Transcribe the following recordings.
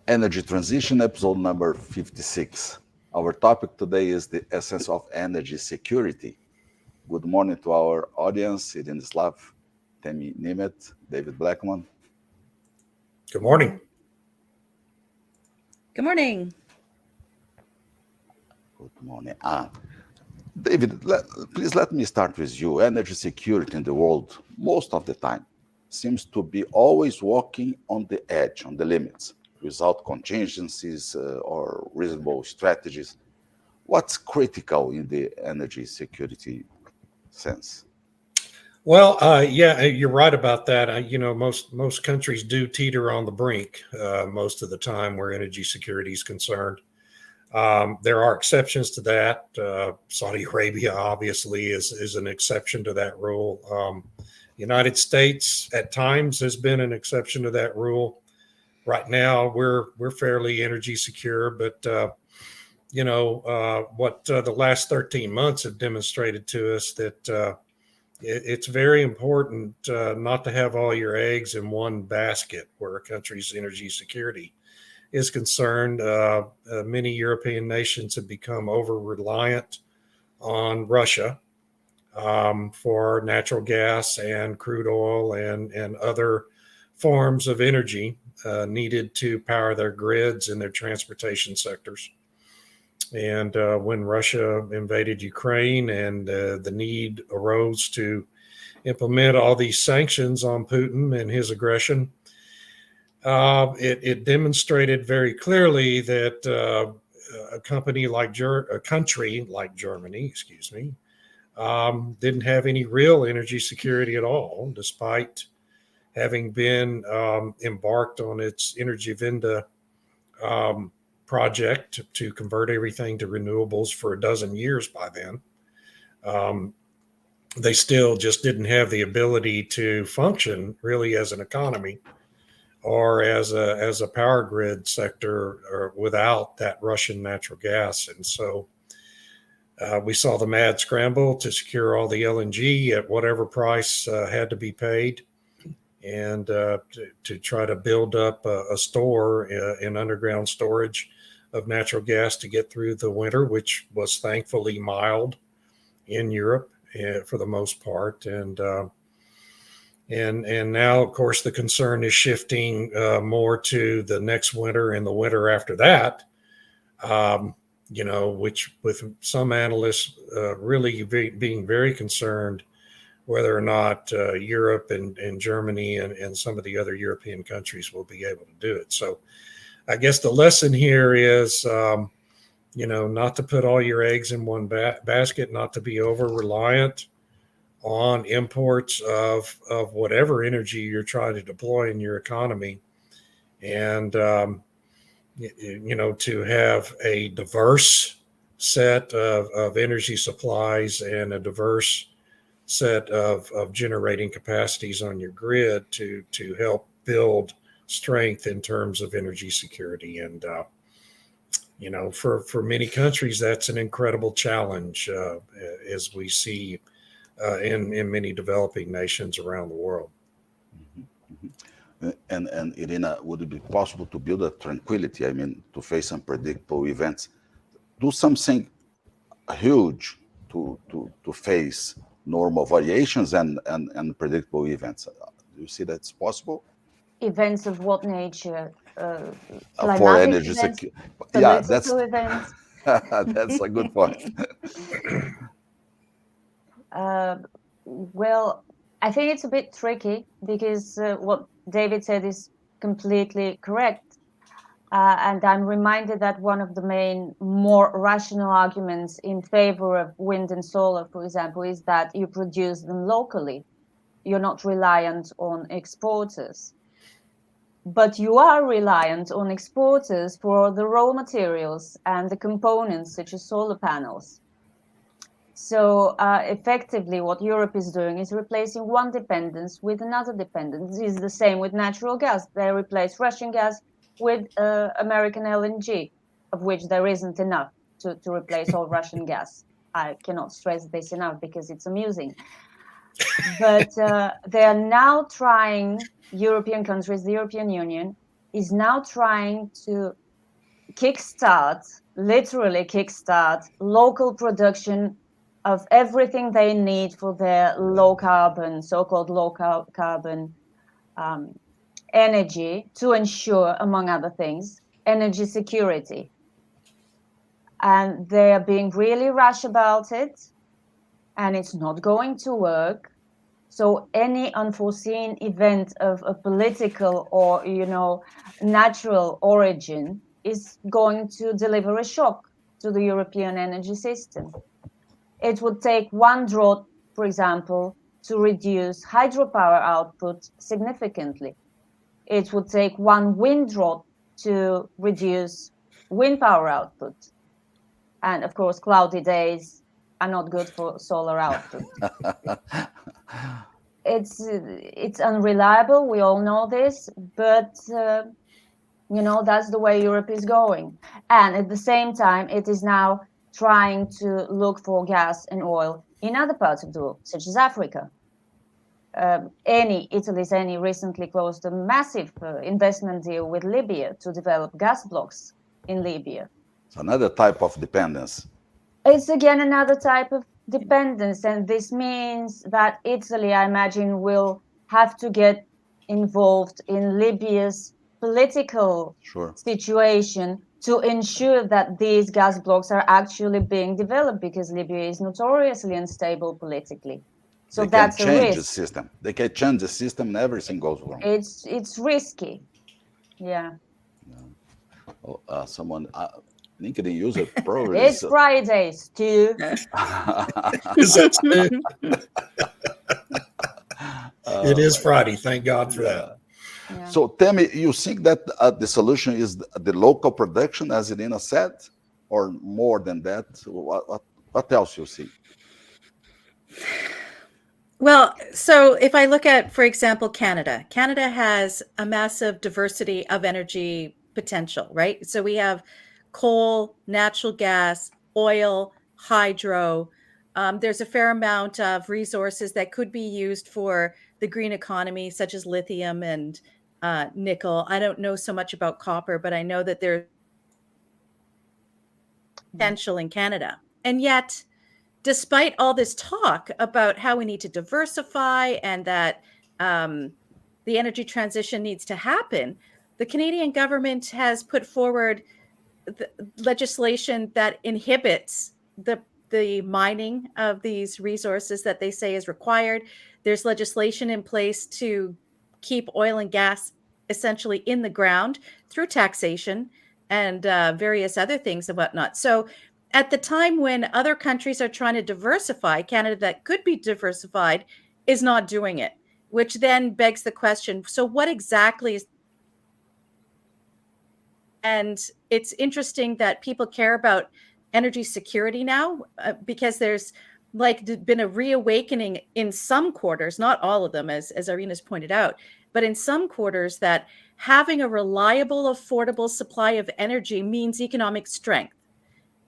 Energy Transition, episode number 56. Our topic today is the essence of energy security. Good morning to our audience, Irina Slav, Temi Nimet, David Blackman. Good morning. Good morning. Good morning. David, please let me start with you. Energy security in the world, most of the time, seems to be always walking on the edge, on the limits, without contingencies or reasonable strategies. What's critical in the energy security sense? Well, yeah, you're right about that. Most countries do teeter on the brink most of the time where energy security is concerned. There are exceptions to that. Saudi Arabia obviously is an exception to that rule. United States at times has been an exception to that rule. Right now, we're fairly energy secure, but what the last 13 months have demonstrated to us that it's very important not to have all your eggs in one basket where a country's energy security is concerned. Many European nations have become over-reliant on Russia for natural gas and crude oil and other forms of energy needed to power their grids and their transportation sectors. And when Russia invaded Ukraine and the need arose to implement all these sanctions on Putin and his aggression, it demonstrated very clearly that a country like Germany, didn't have any real energy security at all, despite having been embarked on its Energiewende project to convert everything to renewables for a dozen years by then. They still just didn't have the ability to function really as an economy or as a power grid sector or without that Russian natural gas. And so we saw the mad scramble to secure all the LNG at whatever price had to be paid, and to try to build up a store in underground storage of natural gas to get through the winter, which was thankfully mild in Europe for the most part. And now, of course, the concern is shifting more to the next winter and the winter after that, which with some analysts really being very concerned whether or not Europe and Germany and some of the other European countries will be able to do it. So I guess the lesson here is, not to put all your eggs in one basket, not to be over-reliant on imports of whatever energy you're trying to deploy in your economy, and to have a diverse set of energy supplies and a diverse set of generating capacities on your grid to help build strength in terms of energy security. And for many countries, that's an incredible challenge, as we see in many developing nations around the world. Mm-hmm. And Irina, would it be possible to build a tranquility? I mean, to face unpredictable events, do something huge to face normal variations and predictable events? Do you see that's possible? Events of what nature? For energy security. Yeah, that's events. That's a good point. Well, I think it's a bit tricky because what David said is completely correct. And I'm reminded that one of the main, more rational arguments in favor of wind and solar, for example, is that you produce them locally. You're not reliant on exporters. But you are reliant on exporters for the raw materials and the components, such as solar panels. So effectively, what Europe is doing is replacing one dependence with another dependence. It's the same with natural gas. They replace Russian gas with American LNG, of which there isn't enough to replace all Russian gas. I cannot stress this enough because it's amusing. But they are now trying, European countries, the European Union, is now trying to literally kickstart local production of everything they need for their so-called low carbon energy to ensure, among other things, energy security. And they are being really rash about it, and it's not going to work. So any unforeseen event of a political or, natural origin is going to deliver a shock to the European energy system. It would take one drought, for example, to reduce hydropower output significantly. It would take one wind drought to reduce wind power output. And of course, cloudy days are not good for solar output. It's unreliable. We all know this, but that's the way Europe is going. And at the same time, it is now trying to look for gas and oil in other parts of the world, such as Africa. Italy's Eni recently closed a massive investment deal with Libya to develop gas blocks in Libya. It's another type of dependence. It's again another type of dependence, and this means that Italy, I imagine, will have to get involved in Libya's political situation to ensure that these gas blocks are actually being developed, because Libya is notoriously unstable politically. So that's a risk. They can change the system. They can change the system and everything goes wrong. It's risky. Yeah. Oh, someone... LinkedIn user probably. It's Friday, Stu. Is that Stu? It is Friday. Thank God for that. Yeah. So tell me, you think that the solution is the local production, as Irina said, or more than that? What else you see? Well, so if I look at, for example, Canada has a massive diversity of energy potential, right? So we have coal, natural gas, oil, hydro. There's a fair amount of resources that could be used for the green economy, such as lithium and nickel. I don't know so much about copper, but I know that there's potential in Canada. And yet, despite all this talk about how we need to diversify and that the energy transition needs to happen, the Canadian government has put forward legislation that inhibits the mining of these resources that they say is required. There's legislation in place to keep oil and gas essentially in the ground through taxation and various other things and whatnot. So at the time when other countries are trying to diversify, Canada that could be diversified is not doing it, which then begs the question, so what exactly is... And it's interesting that people care about energy security now because there's been a reawakening in some quarters, not all of them, as Irina's pointed out, but in some quarters that having a reliable, affordable supply of energy means economic strength.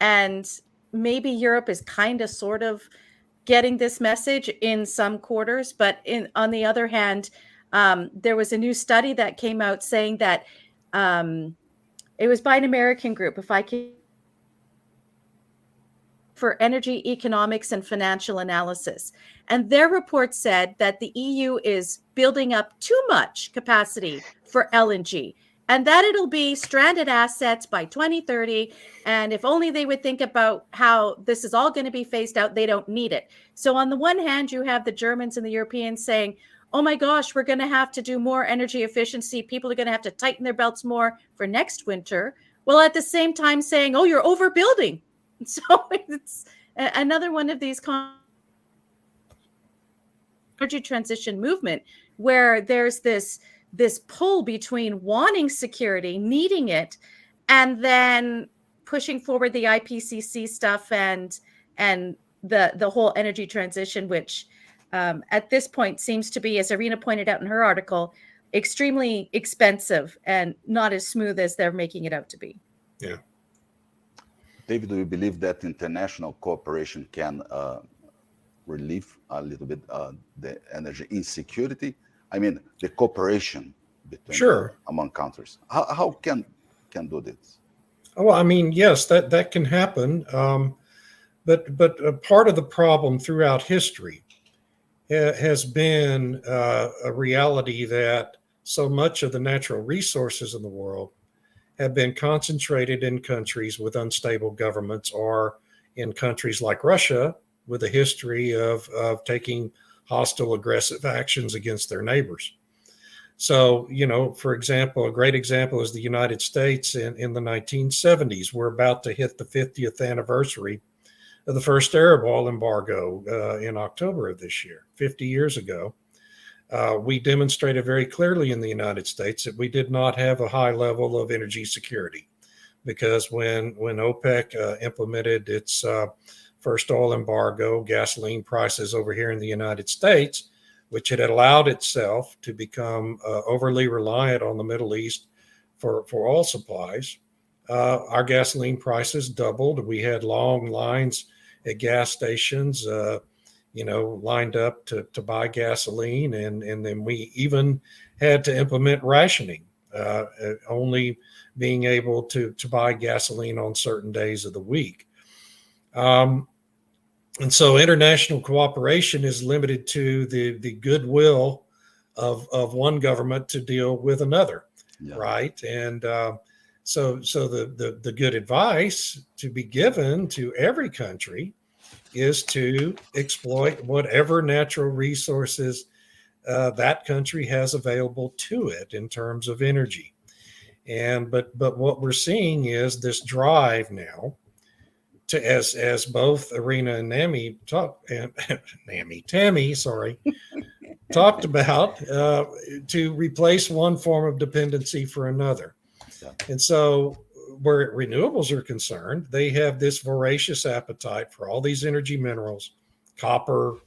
And maybe Europe is kind of sort of getting this message in some quarters, but on the other hand, there was a new study that came out saying that it was by an American group, for energy economics and financial analysis. And their report said that the EU is building up too much capacity for LNG and that it'll be stranded assets by 2030. And if only they would think about how this is all going to be phased out, they don't need it. So on the one hand, you have the Germans and the Europeans saying, oh my gosh, we're going to have to do more energy efficiency. People are going to have to tighten their belts more for next winter. Well, at the same time saying, oh, you're overbuilding. So it's another one of these energy transition movement where there's this pull between wanting security, needing it, and then pushing forward the IPCC stuff and the whole energy transition, which at this point seems to be, as Irina pointed out in her article, extremely expensive and not as smooth as they're making it out to be. Yeah. David, do you believe that international cooperation can relieve a little bit the energy insecurity? I mean, the cooperation between Sure. among countries. How can do this? Well, I mean, yes, that can happen. But a part of the problem throughout history has been a reality that so much of the natural resources in the world have been concentrated in countries with unstable governments, or in countries like Russia with a history of taking hostile, aggressive actions against their neighbors. So, for example, a great example is the United States in the 1970s. We're about to hit the 50th anniversary of the first Arab oil embargo in October of this year, 50 years ago. We demonstrated very clearly in the United States that we did not have a high level of energy security, because when OPEC implemented its first oil embargo, gasoline prices over here in the United States, which had allowed itself to become overly reliant on the Middle East for oil supplies, our gasoline prices doubled. We had long lines at gas stations, lined up to buy gasoline. And then we even had to implement rationing, only being able to buy gasoline on certain days of the week. And so international cooperation is limited to the goodwill of one government to deal with another, right? And so the good advice to be given to every country is to exploit whatever natural resources that country has available to it in terms of energy. But what we're seeing is this drive now to, as both Irina and Tammy, talked about, to replace one form of dependency for another. Yeah. And so where renewables are concerned, they have this voracious appetite for all these energy minerals: copper,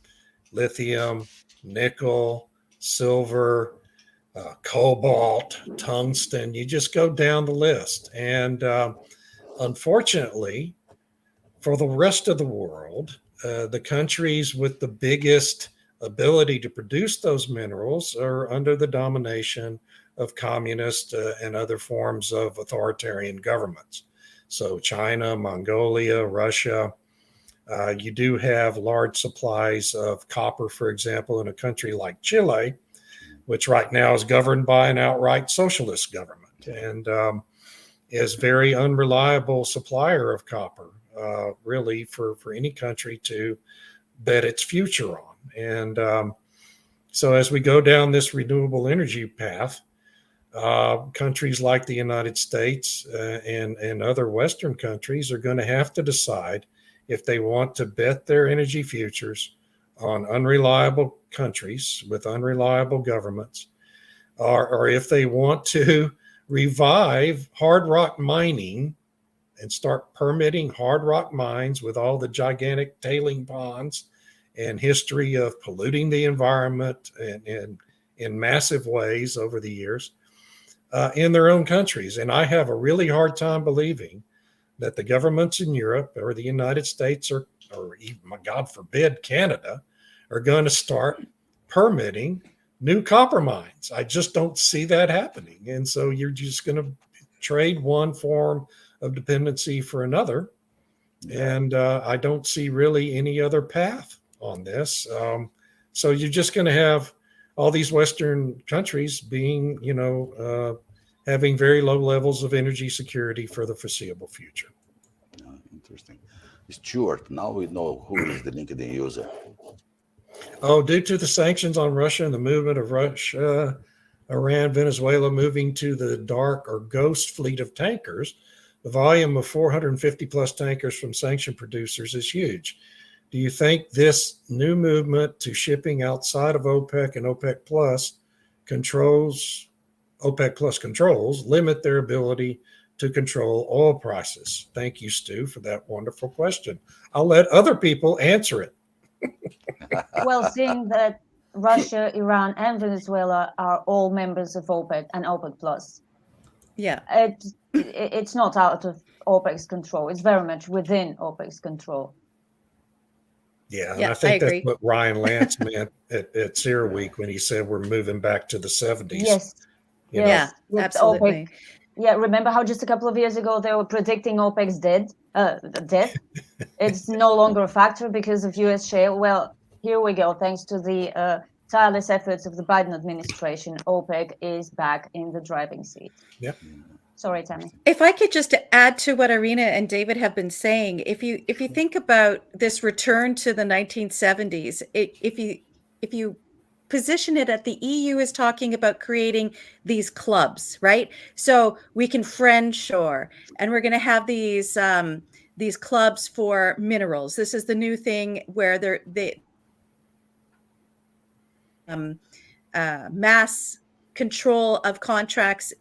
lithium, nickel, silver, cobalt, tungsten. You just go down the list. And unfortunately, for the rest of the world, the countries with the biggest ability to produce those minerals are under the domination of communist and other forms of authoritarian governments. So China, Mongolia, Russia. You do have large supplies of copper, for example, in a country like Chile, which right now is governed by an outright socialist government, and is very unreliable supplier of copper, really, for any country to bet its future on. And so as we go down this renewable energy path, countries like the United States and other Western countries are going to have to decide if they want to bet their energy futures on unreliable countries with unreliable governments, or if they want to revive hard rock mining and start permitting hard rock mines with all the gigantic tailing ponds and history of polluting the environment and in massive ways over the years in their own countries. And I have a really hard time believing that the governments in Europe or the United States or even, God forbid, Canada, are going to start permitting new copper mines. I just don't see that happening. And so you're just going to trade one form of dependency for another. Yeah. And I don't see really any other path on this. So you're just going to have all these Western countries being, having very low levels of energy security for the foreseeable future. Interesting. Stuart, now we know who is the LinkedIn user. Oh, due to the sanctions on Russia and the movement of Russia, Iran, Venezuela moving to the dark or ghost fleet of tankers, the volume of 450 plus tankers from sanctioned producers is huge. Do you think this new movement to shipping outside of OPEC and OPEC plus controls limit their ability to control oil prices? Thank you, Stu, for that wonderful question. I'll let other people answer it. Well, seeing that Russia, Iran, and Venezuela are all members of OPEC and OPEC plus, yeah, it's not out of OPEC's control. It's very much within OPEC's control. Yeah, and I think that's what Ryan Lance meant at CERAWeek when he said we're moving back to the 70s. Yes. You know? Yes, Yeah, with absolutely. OPEC. Yeah, remember how just a couple of years ago they were predicting OPEC's death? It's no longer a factor because of US shale. Well, here we go. Thanks to the tireless efforts of the Biden administration, OPEC is back in the driving seat. Yep. Sorry, Tammy. If I could just add to what Irina and David have been saying, if you think about this return to the 1970s, if you position it at the EU is talking about creating these clubs, right? So we can friend shore, and we're going to have these clubs for minerals. This is the new thing where they mass control of contracts,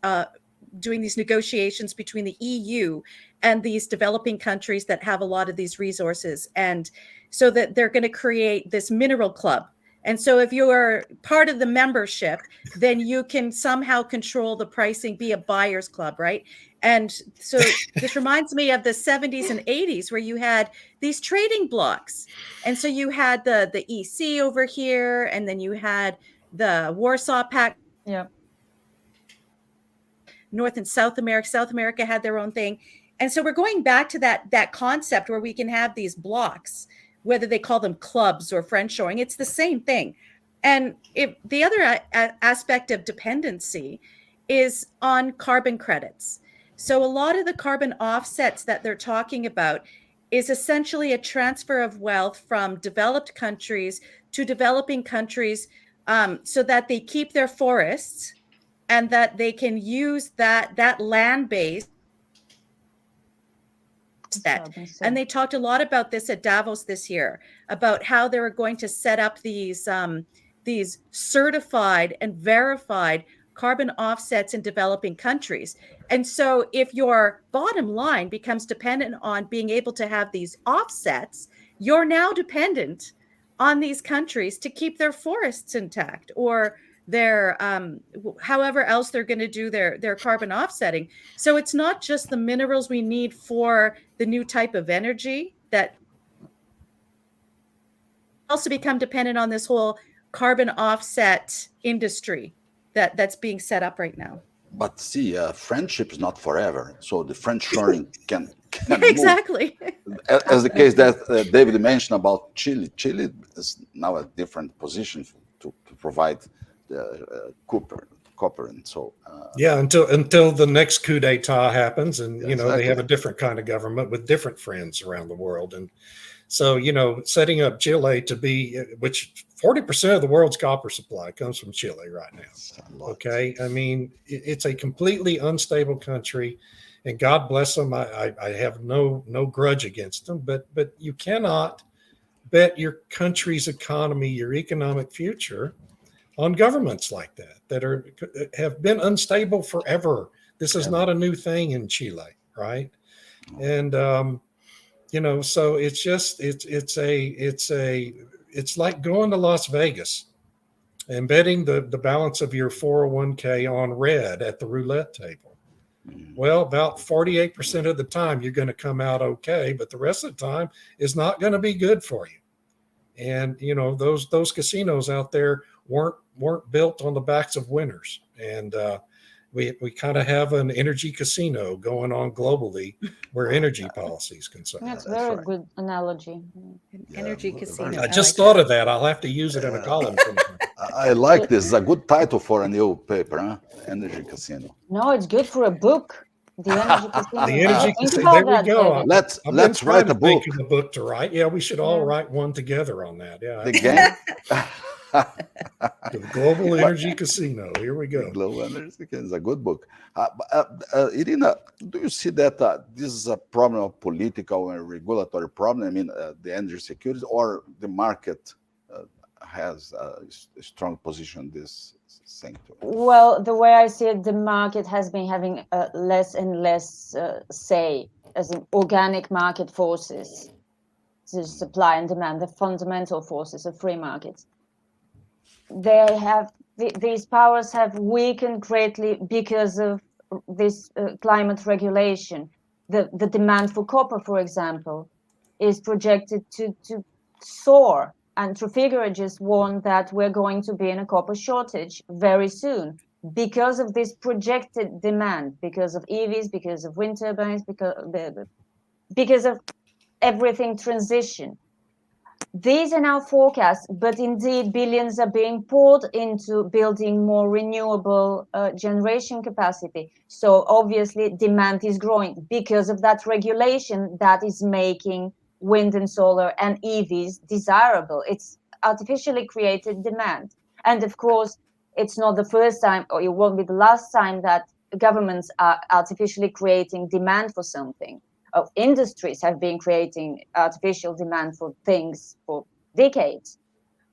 doing these negotiations between the EU and these developing countries that have a lot of these resources. And so that they're going to create this mineral club. And so if you are part of the membership, then you can somehow control the pricing, be a buyer's club, right? And so this reminds me of the 70s and 80s where you had these trading blocks. And so you had the EC over here, and then you had the Warsaw Pact. Yeah. North and South America. South America had their own thing. And so we're going back to that concept where we can have these blocks, whether they call them clubs or friendshoring, it's the same thing. And the other aspect of dependency is on carbon credits. So a lot of the carbon offsets that they're talking about is essentially a transfer of wealth from developed countries to developing countries, so that they keep their forests and that they can use that land base. And they talked a lot about this at Davos this year, about how they were going to set up these certified and verified carbon offsets in developing countries. And so if your bottom line becomes dependent on being able to have these offsets, you're now dependent on these countries to keep their forests intact, or their however else they're going to do their carbon offsetting. So it's not just the minerals we need for the new type of energy, that also become dependent on this whole carbon offset industry that's being set up right now. But see, friendship is not forever. So the friend shoring can exactly move. As the case that David mentioned about Chile. Chile is now a different position to provide copper, and so yeah, until the next coup d'etat happens, and exactly. They have a different kind of government with different friends around the world. And so setting up Chile to be, which 40% of the world's copper supply comes from Chile right now. Okay, I mean, it's a completely unstable country, and God bless them. I have no grudge against them, but you cannot bet your country's economy, your economic future, on governments like that have been unstable forever. This is not a new thing in Chile, right? And so it's just it's like going to Las Vegas and betting the balance of your 401k on red at the roulette table. Well, about 48% of the time you're going to come out okay, but the rest of the time is not going to be good for you. And those casinos out there weren't built on the backs of winners. And we kind of have an energy casino going on globally where energy policy is concerned. That's very right. Good analogy. Energy casino. I just thought of that. I'll have to use it in a column. I like this. It's a good title for a new paper, huh? Energy casino. No, it's good for a book. The energy casino. The energy casino. There we go. Let's write a book. Think of a book to write. Yeah, we should all write one together on that. Yeah. The game. The Global Energy Casino. Here we go. Global Energy Casino is a good book. Irina, do you see that this is a problem of political and regulatory problem? I mean, the energy security, or the market has a strong position in this sector? Well, the way I see it, the market has been having less and less say, as in organic market forces, the supply and demand, the fundamental forces of free markets. They have these powers have weakened greatly because of this climate regulation. The demand for copper, for example, is projected to soar, and Trafigura just warned that we're going to be in a copper shortage very soon. because of this projected demand, because of EVs, because of wind turbines, because of everything transition. These are now forecasts, but indeed billions are being poured into building more renewable generation capacity. So obviously demand is growing because of that regulation that is making wind and solar and EVs desirable. It's artificially created demand. And of course, it's not the first time, or it won't be the last time, that governments are artificially creating demand for something. Industries have been creating artificial demand for things for decades.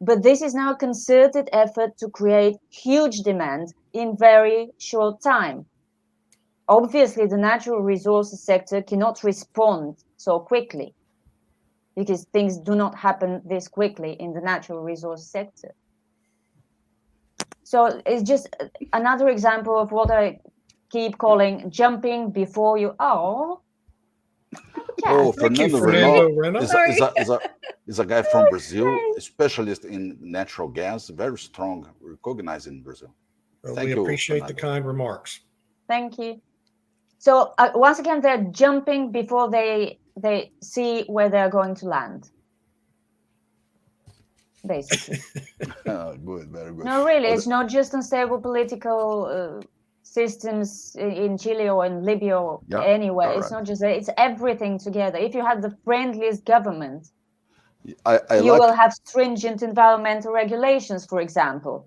But this is now a concerted effort to create huge demand in very short time. Obviously, the natural resources sector cannot respond so quickly because things do not happen this quickly in the natural resource sector. So it's just another example of what I keep calling jumping before you are. Oh, Thank you, Fernando Fernando Renault Renault. is a guy from Brazil, a specialist in natural gas, very strong, recognized in Brazil. Thank We you, appreciate the Fernando. kind remarks. Thank you. So once again, they're jumping before they see where they're going to land, basically. Good, very good. No, really, Oh, it's not just unstable political systems in Chile or in Libya or Yeah, anywhere. you're It's right. not just that, it's everything together. If you have the friendliest government, I you like will have stringent environmental regulations, for example,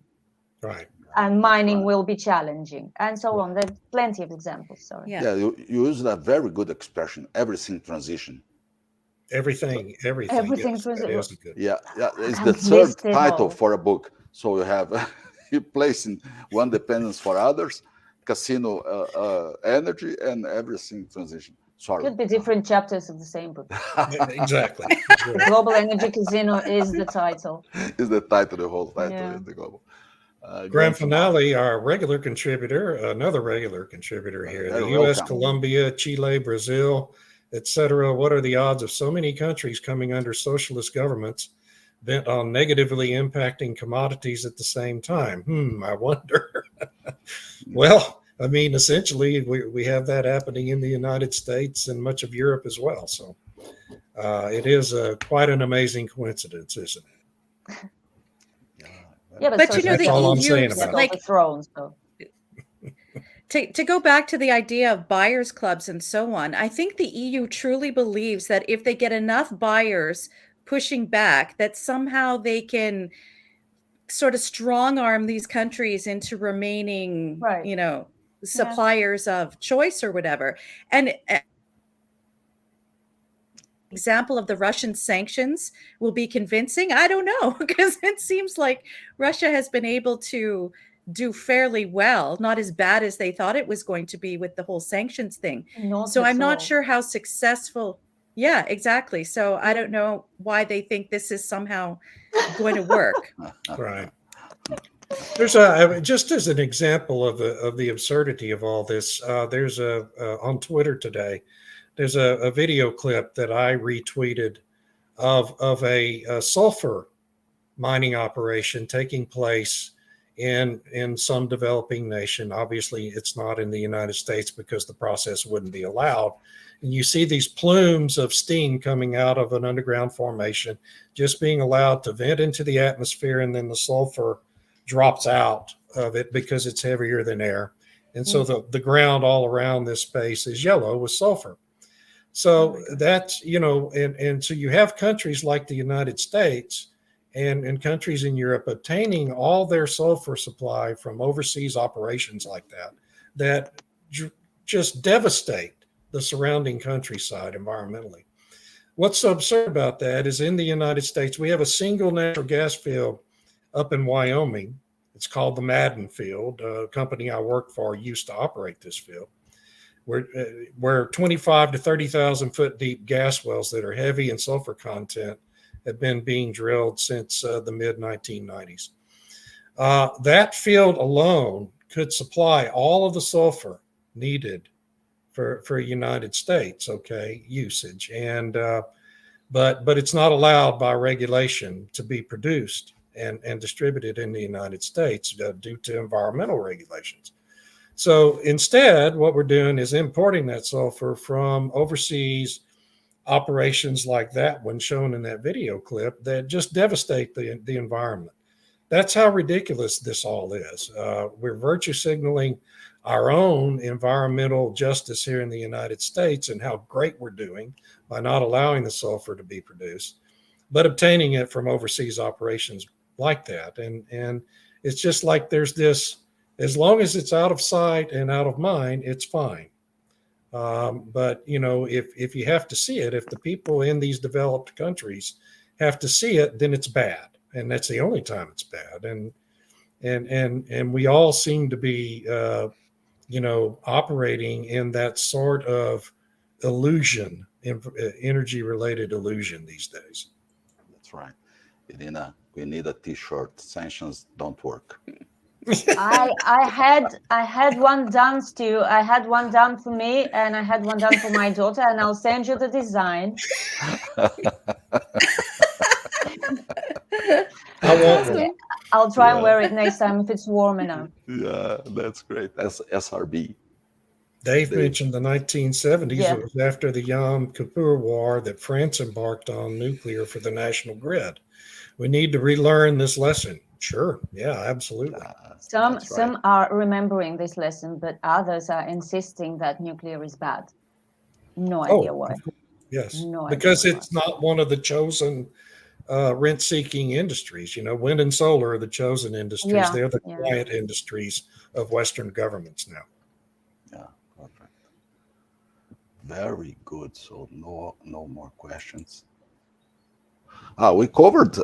Right. and that's mining right. will be challenging, and so on. There's plenty of examples. Sorry. Yeah. Yeah, you used a very good expression. Everything transition. Everything. Everything Yes, that is a good. Yeah, it's I the can't third list it title all. for a book. So you have you placing one dependence for others, casino energy, and everything transition. Sorry, Could be different chapters of the same book. Exactly. Global Energy Casino is the title. is the title. The whole title Yeah. is the global. Grand finale, our regular contributor, another regular contributor here, Very the U.S., welcome. Colombia, Chile, Brazil, etc. What are the odds of so many countries coming under socialist governments bent on negatively impacting commodities at the same time? I wonder. Well, I mean, essentially, we have that happening in the United States and much of Europe as well. So it is quite an amazing coincidence, isn't it? Yeah, But you know, socialist That's all I'm the saying EU, get about it. overthrown. So to go back to the idea of buyers clubs and so on, I think the EU truly believes that if they get enough buyers pushing back, that somehow they can sort of strong arm these countries into remaining, Right. you know, suppliers of choice or whatever. And example of the Russian sanctions will be convincing? I don't know, because it seems like Russia has been able to do fairly well, not as bad as they thought it was going to be with the whole sanctions thing. not So at I'm not all. sure how successful. Yeah, exactly. So I don't know why they think this is somehow going to work. Right. There's a just as an example of the absurdity of all this. There's on Twitter today. There's a video clip that I retweeted of a sulfur mining operation taking place in some developing nation. Obviously, it's not in the United States because the process wouldn't be allowed. And you see these plumes of steam coming out of an underground formation, just being allowed to vent into the atmosphere, and then the sulfur drops out of it because it's heavier than air. And so the ground all around this space is yellow with sulfur. So that's, you know, and so you have countries like the United States and countries in Europe obtaining all their sulfur supply from overseas operations like that just devastate the surrounding countryside environmentally. What's so absurd about that is in the United States, we have a single natural gas field up in Wyoming. It's called the Madden Field. A company I work for used to operate this field, where 25 to 30,000 foot deep gas wells that are heavy in sulfur content have been being drilled since the mid 1990s. That field alone could supply all of the sulfur needed for United States, usage, and but it's not allowed by regulation to be produced and distributed in the United States due to environmental regulations. So instead, what we're doing is importing that sulfur from overseas operations like that one shown in that video clip that just devastate the environment. That's how ridiculous this all is. We're virtue signaling our own environmental justice here in the United States and how great we're doing by not allowing the sulfur to be produced, but obtaining it from overseas operations like that. And it's just like there's this, as long as it's out of sight and out of mind, it's fine. But you know, if you have to see it, if the people in these developed countries have to see it, then it's bad, and that's the only time it's bad. And we all seem to be, you know, operating in that sort of illusion, energy-related illusion these days. That's right. Irina, we need a T-shirt. Sanctions don't work. I had one done, Stu. I had one done for me, and I had one done for my daughter, and I'll send you the design. I'll try and wear it next time if it's warm enough. Yeah, that's great. That's SRB. Dave mentioned the 1970s. Yeah. It was after the Yom Kippur War that France embarked on nuclear for the national grid. We need to relearn this lesson. Sure. Yeah, absolutely. Some are remembering this lesson, but others are insisting that nuclear is bad. No idea why. Yes, no, because it's not one of the chosen rent-seeking industries. You know, wind and solar are the chosen industries. Yeah, they're the quiet industries of Western governments now. Yeah, perfect. Very good. So no more questions. We covered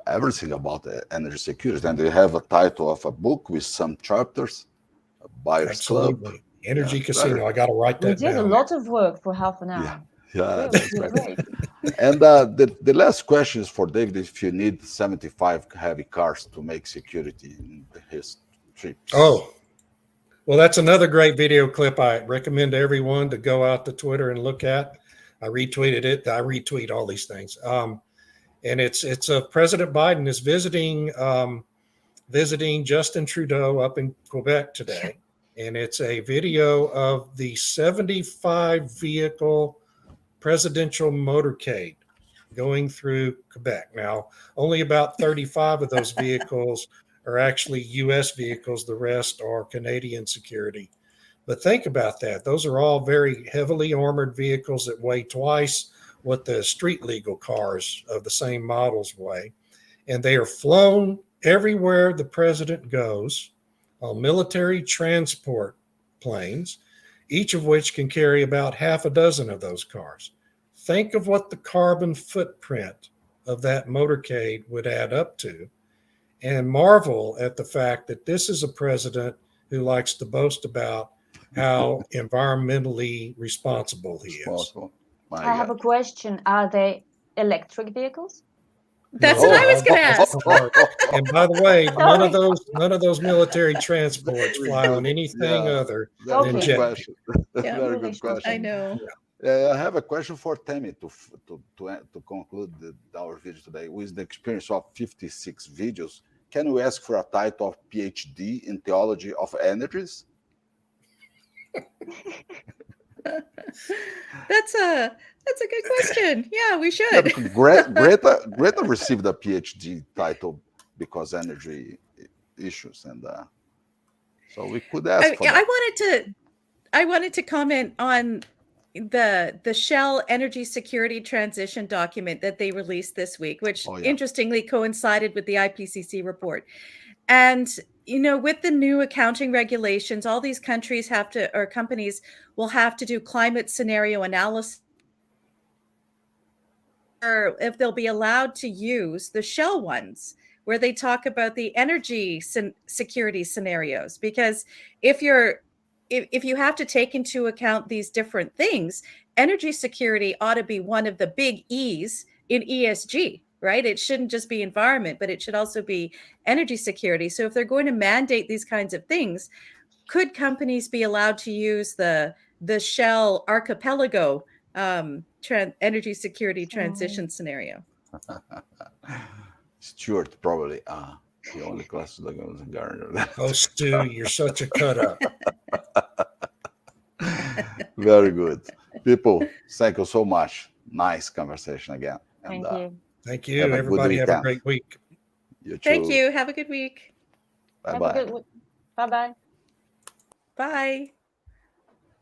everything about energy security, and they have a title of a book with some chapters. Buyers Club. Energy Casino. I got to write that down. We did a lot of work for half an hour. Yeah, that's right. And the last question is for David. If you need 75 heavy cars to make security in his trips. Oh, well, that's another great video clip. I recommend everyone to go out to Twitter and look at. I retweeted it. I retweet all these things. And it's President Biden is visiting Justin Trudeau up in Quebec today. And it's a video of the 75 vehicle presidential motorcade going through Quebec. Now, only about 35 of those vehicles are actually U.S. vehicles. The rest are Canadian security. But think about that. Those are all very heavily armored vehicles that weigh twice what the street legal cars of the same models weigh. And they are flown everywhere the president goes on military transport planes, each of which can carry about half a dozen of those cars. Think of what the carbon footprint of that motorcade would add up to, and marvel at the fact that this is a president who likes to boast about how environmentally responsible he is. I have a question. Are they electric vehicles? That's what I was going to ask. And by the way, none of those military transports fly on anything other than jet. Very good question. I know. I have a question for Tammy to conclude our video today. With the experience of 56 videos, can we ask for a title of PhD in theology of energies? That's a good question. Yeah, we should. Yeah, Greta received a PhD title because energy issues, and so we could ask. I wanted to comment on the Shell Energy Security Transition document that they released this week, which interestingly coincided with the IPCC report. And you know, with the new accounting regulations, all these countries companies will have to do climate scenario analysis, or if they'll be allowed to use the Shell ones, where they talk about the energy security scenarios. Because if you have to take into account these different things, energy security ought to be one of the big E's in ESG. Right? It shouldn't just be environment, but it should also be energy security. So if they're going to mandate these kinds of things, could companies be allowed to use the Shell Archipelago energy security transition scenario? Stuart, probably. The only class that goes in Gardner. Oh, Stu, you're such a cut up. Very good. People, thank you so much. Nice conversation again. And, Thank you. Thank you. Have a good Everybody have a weekend. great week. You too. Thank you. Have a good week. Bye Have a bye. good week. Bye bye. Bye.